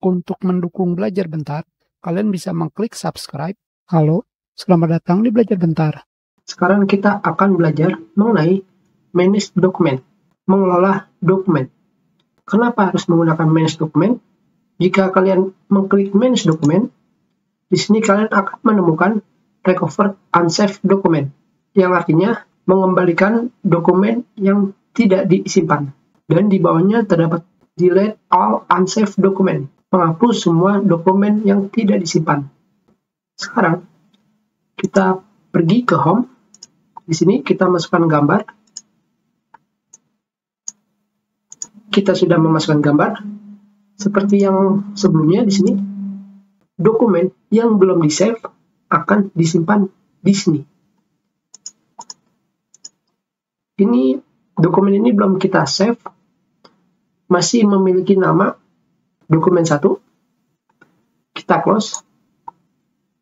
Untuk mendukung Belajar Bentar, kalian bisa mengklik subscribe. Halo, selamat datang di Belajar Bentar. Sekarang kita akan belajar mengenai manage dokumen, mengelola dokumen. Kenapa harus menggunakan manage dokumen? Jika kalian mengklik manage dokumen, di sini kalian akan menemukan recover unsaved dokumen, yang artinya mengembalikan dokumen yang tidak disimpan. Dan di bawahnya terdapat delete all unsaved dokumen, menghapus semua dokumen yang tidak disimpan. Sekarang kita pergi ke home. Di sini kita masukkan gambar. Kita sudah memasukkan gambar. Seperti yang sebelumnya di sini, dokumen yang belum di-save akan disimpan di sini. Dokumen ini belum kita save, masih memiliki nama dokumen 1. Kita close.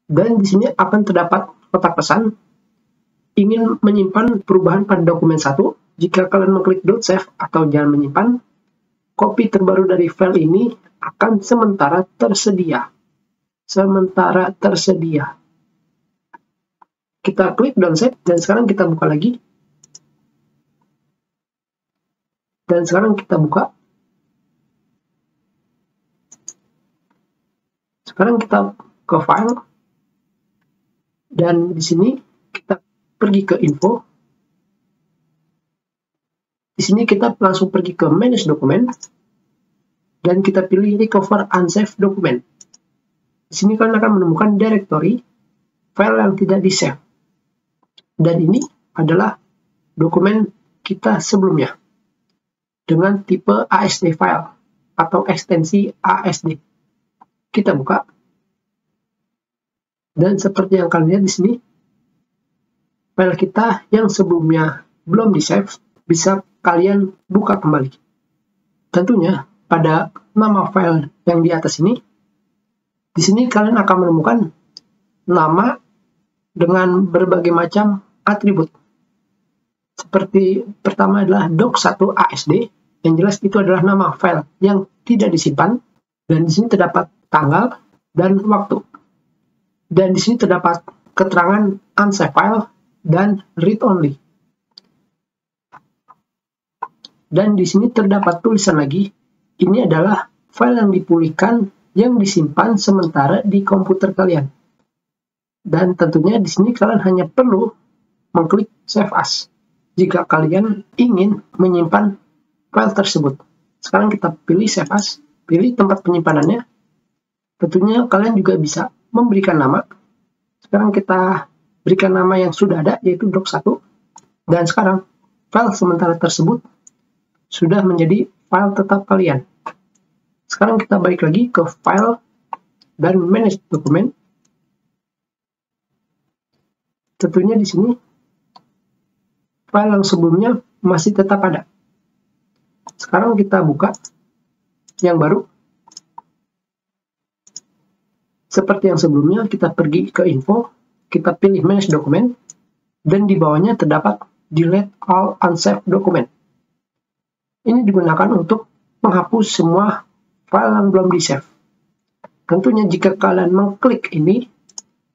Dan di sini akan terdapat kotak pesan ingin menyimpan perubahan pada dokumen 1. Jika kalian mengklik don't save atau jangan menyimpan, kopi terbaru dari file ini akan sementara tersedia. Kita klik don't save dan sekarang kita buka lagi. Dan sekarang kita buka. Sekarang kita ke file. Dan di sini kita pergi ke info. Di sini kita langsung pergi ke manage dokumen. Dan kita pilih recover unsaved dokumen. Di sini kalian akan menemukan directory file yang tidak di-save. Dan ini adalah dokumen kita sebelumnya dengan tipe ASD file atau ekstensi ASD. Kita buka. Dan seperti yang kalian lihat di sini, file kita yang sebelumnya belum di-save bisa kalian buka kembali. Tentunya pada nama file yang di atas ini, di sini kalian akan menemukan nama dengan berbagai macam atribut. Seperti pertama adalah doc1 ASD, yang jelas itu adalah nama file yang tidak disimpan, dan di sini terdapat tanggal dan waktu. Dan di sini terdapat keterangan unsaved file dan read only. Dan di sini terdapat tulisan lagi, ini adalah file yang dipulihkan yang disimpan sementara di komputer kalian. Dan tentunya di sini kalian hanya perlu mengklik save as jika kalian ingin menyimpan file tersebut. Sekarang kita pilih save as, pilih tempat penyimpanannya. Tentunya kalian juga bisa memberikan nama. Sekarang kita berikan nama yang sudah ada, yaitu doc1. Dan sekarang file sementara tersebut sudah menjadi file tetap kalian. Sekarang kita balik lagi ke file dan manage dokumen. Tentunya di sini file yang sebelumnya masih tetap ada. Sekarang kita buka yang baru. Seperti yang sebelumnya, kita pergi ke info, kita pilih manage dokumen, dan di bawahnya terdapat delete all unsaved dokumen. Ini digunakan untuk menghapus semua file yang belum di-save. Tentunya jika kalian mengklik ini,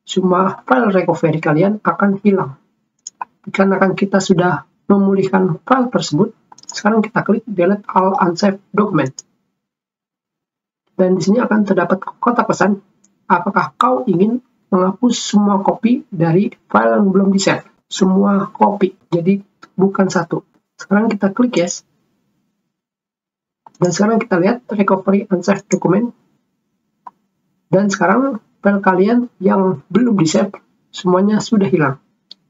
semua file recovery kalian akan hilang. Dikarenakan kita sudah memulihkan file tersebut, sekarang kita klik delete all unsaved dokumen. Dan di sini akan terdapat kotak pesan, apakah kau ingin menghapus semua kopi dari file yang belum di-save? Semua kopi, jadi bukan satu. Sekarang kita klik yes. Dan sekarang kita lihat recovery unsaved dokumen. Dan sekarang file kalian yang belum di-save, semuanya sudah hilang.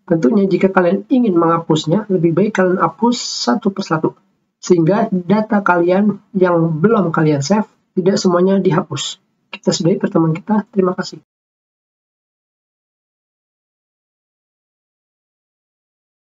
Tentunya jika kalian ingin menghapusnya, lebih baik kalian hapus satu persatu. Sehingga data kalian yang belum kalian save, tidak semuanya dihapus. Kita sudahi pertemuan kita. Terima kasih.